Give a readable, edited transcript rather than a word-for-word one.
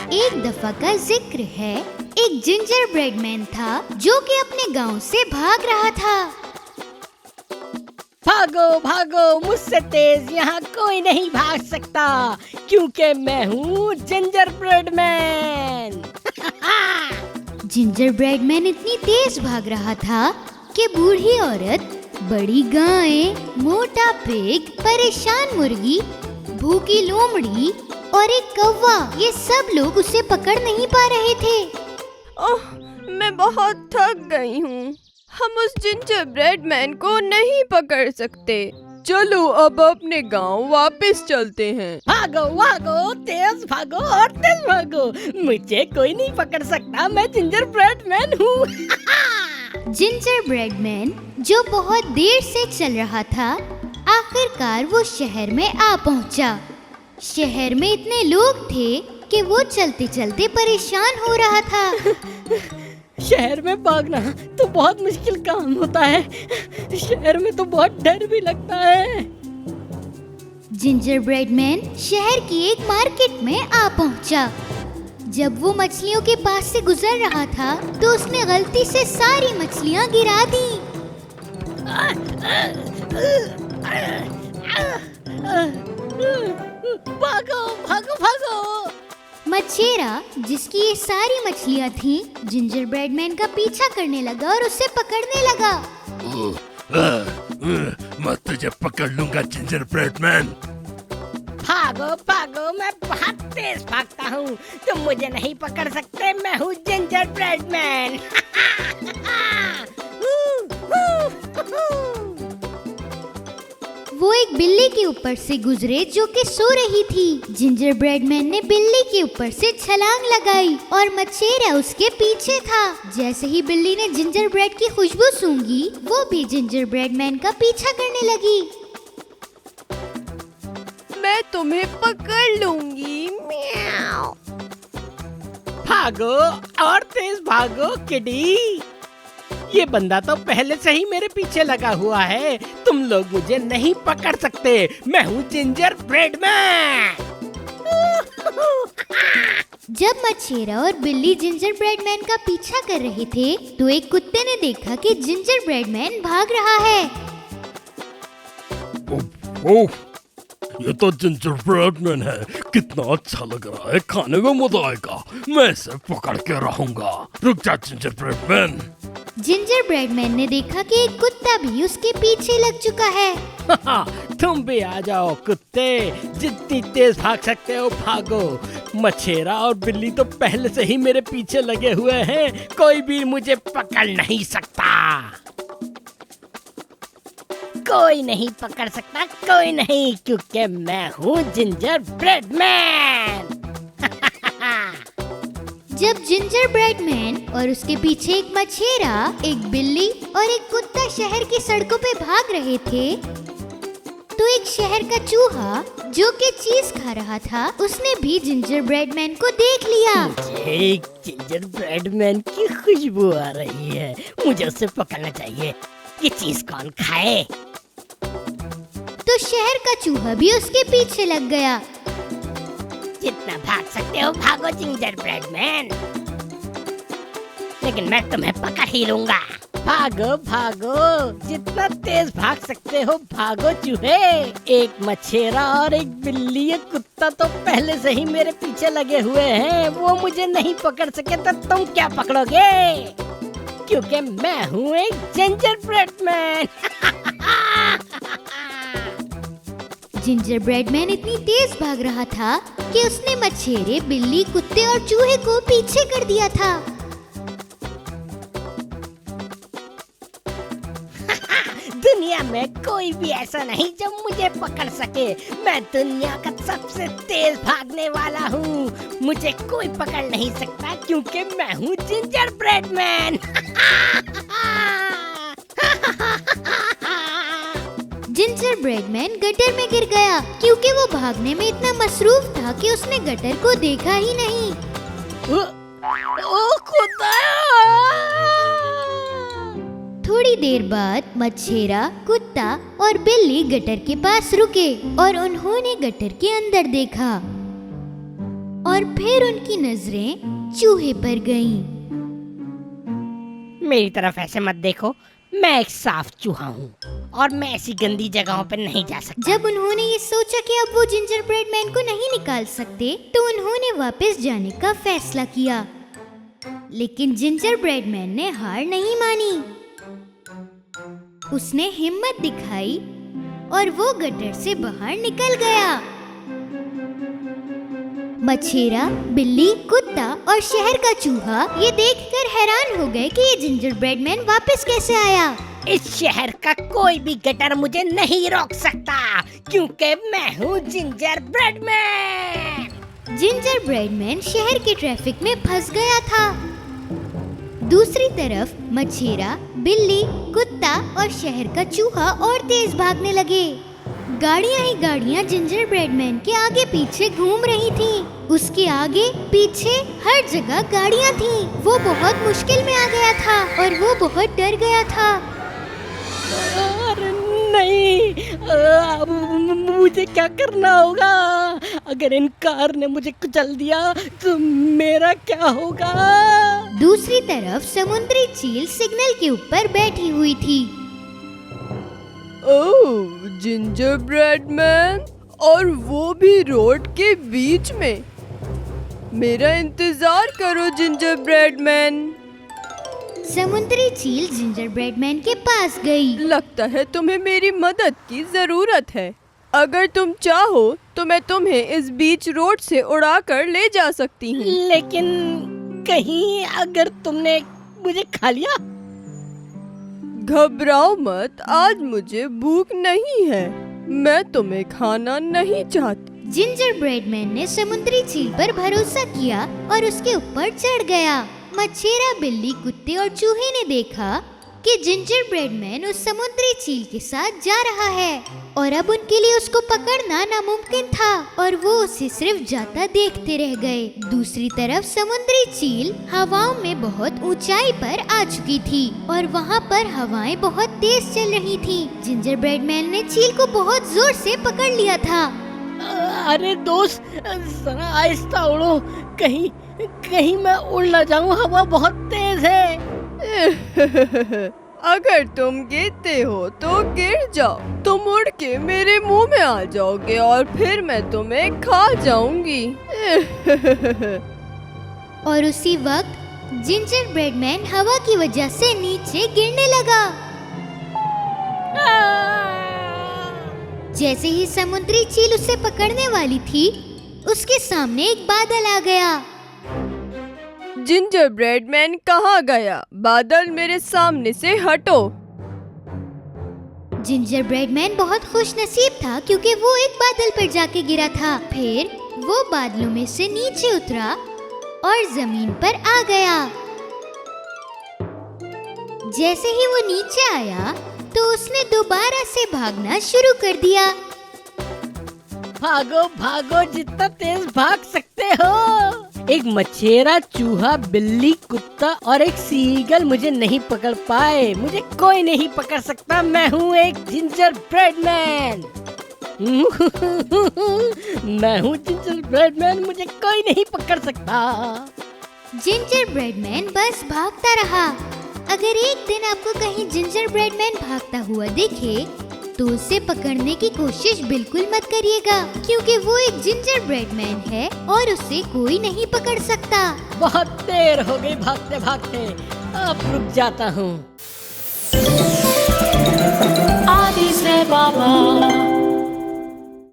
एक दफा का जिक्र है, एक जिंजर ब्रेड मैन था जो कि अपने गांव से भाग रहा था। भागो भागो, मुझसे तेज यहाँ कोई नहीं भाग सकता, क्योंकि मैं हूँ ginger bread man. Ginger bread man इतनी तेज भाग रहा था कि बूढ़ी औरत, बड़ी गाय, मोटा पिग, परेशान मुर्गी, भूखी लोमड़ी और एक कौवा, ये सब लोग उसे पकड़ नहीं पा रहे थे। ओह, मैं बहुत थक गई हूँ। हम उस जिंजर ब्रेड मैन को नहीं पकड़ सकते। चलो अब अपने गांव वापस चलते हैं। भागो भागो, तेज भागो और तेज भागो, मुझे कोई नहीं पकड़ सकता, मैं जिंजर ब्रेड मैन हूँ। जिंजर ब्रेड मैन जो बहुत देर से चल रहा था, आखिरकार वो शहर में आ पहुंचा। शहर में इतने लोग थे कि वो चलते चलते परेशान हो रहा था। शहर में भागना तो बहुत मुश्किल काम होता है, शहर में तो बहुत डर भी लगता है। जिंजर ब्रेड मैन शहर की एक मार्केट में आ पहुंचा। जब वो मछलियों के पास से गुजर रहा था तो उसने गलती से सारी मछलियां गिरा दी। भागो भागो भागो। मछेरा, जिसकी ये सारी मछलियां थीं, जिंजर ब्रेड मैन का पीछा करने लगा और उसे पकड़ने लगा। मैं तुझे पकड़ लूंगा जिंजर ब्रेड मैन। भागो भागो, मैं बहुत तेज भागता हूँ, तुम मुझे नहीं पकड़ सकते, मैं हूँ जिंजर ब्रेड मैन। वो एक बिल्ली के ऊपर से गुजरे जो कि सो रही थी। जिंजर ब्रेड मैन ने बिल्ली के ऊपर से छलांग लगाई और मछेरा उसके पीछे था। जैसे ही बिल्ली ने जिंजर ब्रेड की खुशबू सूंघी, वो भी जिंजर ब्रेड मैन का पीछा करने लगी। मैं तुम्हें पकड़ लूंगी। म्याऊ। भागो और तेज भागो किडी, ये बंदा तो पहले से ही मेरे पीछे लगा हुआ है, तुम लोग मुझे नहीं पकड़ सकते, मैं हूँ जिंजर ब्रेड मैन। जब मछेरा और बिल्ली जिंजर ब्रेड मैन का पीछा कर रहे थे तो एक कुत्ते ने देखा कि जिंजर ब्रेड मैन भाग रहा है। ओह, ये तो जिंजर ब्रेड मैन है, कितना अच्छा लग रहा है, खाने में मजा आएगा, मैं इसे पकड़ के रहूंगा। रुक जा ginger bread man. Ginger bread man ने देखा कि एक कुत्ता भी उसके पीछे लग चुका है। तुम भी आ जाओ कुत्ते, जितनी तेज भाग सकते हो भागो, मछेरा और बिल्ली तो पहले से ही मेरे पीछे लगे हुए हैं, कोई भी मुझे पकड़ नहीं सकता, कोई नहीं पकड़ सकता, कोई नहीं, क्योंकि मैं हूँ जिंजर ब्रेड मैन। जब जिंजर ब्रेड मैन और उसके पीछे एक मछेरा, एक बिल्ली और एक कुत्ता शहर की सड़कों पे भाग रहे थे तो एक शहर का चूहा जो कि चीज खा रहा था, उसने भी जिंजर ब्रेड मैन को देख लिया। मुझे जिंजर ब्रेड मैन की खुशबू आ रही है, मुझे उसे पकड़ना चाहिए, ये चीज कौन खाए। तो शहर का चूहा भी उसके पीछे लग गया। जितना भाग सकते हो भागो जिंजर ब्रेड मैन, लेकिन मैं तुम्हें पकड़ ही लूंगा। भागो भागो, जितना तेज भाग सकते हो भागो चूहे, एक मछेरा और एक बिल्ली, एक कुत्ता तो पहले से ही मेरे पीछे लगे हुए हैं, वो मुझे नहीं पकड़ सके तो तुम क्या पकड़ोगे, क्योंकि मैं हूँ एक ginger bread man. Ginger bread man इतनी तेज भाग रहा था कि उसने मछेरे, बिल्ली, कुत्ते और चूहे को पीछे कर दिया था। दुनिया में कोई भी ऐसा नहीं जो मुझे पकड़ सके, मैं दुनिया का सबसे तेज भागने वाला हूँ, मुझे कोई पकड़ नहीं सकता, क्योंकि मैं हूँ ginger bread man. Ginger bread man gutter में गिर गया क्योंकि वो भागने में इतना मसरूफ था कि उसने गटर को देखा ही नहीं। ओ खुदा! थोड़ी देर बाद मछेरा, कुत्ता और बिल्ली गटर के पास रुके और उन्होंने गटर के अंदर देखा। और फिर उनकी नजरें चूहे पर गईं। मेरी तरफ ऐसे मत देखो, मैं एक साफ चूहा हूँ और मैं ऐसी गंदी जगहों पर नहीं जा सकता। जब उन्होंने ये सोचा कि अब वो जिंजर ब्रेड मैन को नहीं निकाल सकते, तो उन्होंने वापस जाने का फैसला किया। लेकिन जिंजर ब्रेड मैन ने हार नहीं मानी। उसने हिम्मत दिखाई और वो गटर से बाहर निकल गया। मछेरा, बिल्ली, कुत्ता और शहर का चूहा ये देखकर हैरान हो गए कि ये जिंजर ब्रेड मैन वापस कैसे आया। इस शहर का कोई भी गटर मुझे नहीं रोक सकता, क्योंकि मैं हूँ ginger bread man. Ginger bread man शहर के ट्रैफिक में फंस गया था। दूसरी तरफ मछेरा, बिल्ली, कुत्ता और शहर का चूहा और तेज भागने लगे। गाड़ियां ही गाड़ियां जिंजर ब्रेड मैन के आगे पीछे घूम रही थीं। उसके आगे पीछे हर जगह गाड़ियां थीं। वो बहुत मुश्किल में आ गया था और वो बहुत डर गया था। अरे नहीं, अब मुझे क्या करना होगा? अगर इन कार ने मुझे कुचल दिया तो मेरा क्या होगा? दूसरी तरफ समुद्री चील सिग्नल के ऊपर बैठी हुई थी। ओह, जिंजर ब्रेड मैन, और वो भी रोड के बीच में। मेरा इंतजार करो जिंजर ब्रेड मैन। समुद्री चील जिंजर ब्रेड मैन के पास गई। लगता है तुम्हें मेरी मदद की जरूरत है। अगर तुम चाहो तो मैं तुम्हें इस बीच रोड से उड़ा कर ले जा सकती हूँ। लेकिन कहीं अगर तुमने मुझे खा लिया? घबराओ मत, आज मुझे भूख नहीं है। मैं तुम्हें खाना नहीं चाहती। जिंजर ब्रेड मैन ने समुद्री चील पर भरोसा किया और उसके ऊपर चढ़ गया। मछेरा, बिल्ली, कुत्ते और चूहे ने देखा कि जिंजर ब्रेड मैन उस समुद्री चील के साथ जा रहा है और अब उनके लिए उसको पकड़ना नामुमकिन था और वो उसे सिर्फ जाता देखते रह गए। दूसरी तरफ समुद्री चील हवाओं में बहुत ऊंचाई पर आ चुकी थी और वहाँ पर हवाएं बहुत तेज चल रही थी। जिंजर ब्रेड मैन ने चील को बहुत जोर से पकड़ लिया था। अरे दोस्त, जरा आहिस्ता उड़ो, कहीं कहीं मैं उड़ ना जाऊं, हवा बहुत तेज है। अगर तुम गिरते हो तो गिर जाओ। तुम उड़ के मेरे मुंह में आ जाओगे और फिर मैं तुम्हें खा जाऊंगी। और उसी वक्त जिंजर ब्रेड मैन हवा की वजह से नीचे गिरने लगा। जैसे ही समुद्री चील उसे पकड़ने वाली थी, उसके सामने एक बादल आ गया। जिंजर ब्रेड मैन कहाँ गया? बादल, मेरे सामने से हटो। जिंजर ब्रेड मैन बहुत खुश नसीब था क्योंकि वो एक बादल पर जाके गिरा था। फिर वो बादलों में से नीचे उतरा और जमीन पर आ गया। जैसे ही वो नीचे आया तो उसने दोबारा से भागना शुरू कर दिया। भागो भागो, जितना तेज भाग सकते हो। एक मछेरा, चूहा, बिल्ली, कुत्ता और एक सीगल मुझे नहीं पकड़ पाए। मुझे कोई नहीं पकड़ सकता। मैं हूँ एक जिंजर ब्रेड मैन। मैं हूँ जिंजर ब्रेड मैन, मुझे कोई नहीं पकड़ सकता। जिंजर ब्रेड मैन बस भागता रहा। अगर एक दिन आपको कहीं जिंजर ब्रेड मैन भागता हुआ दिखे तो उसे पकड़ने की कोशिश बिल्कुल मत करिएगा, क्योंकि वो एक जिंजर ब्रेड मैन है और उसे कोई नहीं पकड़ सकता। बहुत देर हो गई भागते भागते, अब रुक जाता हूँ। आदि से बाबा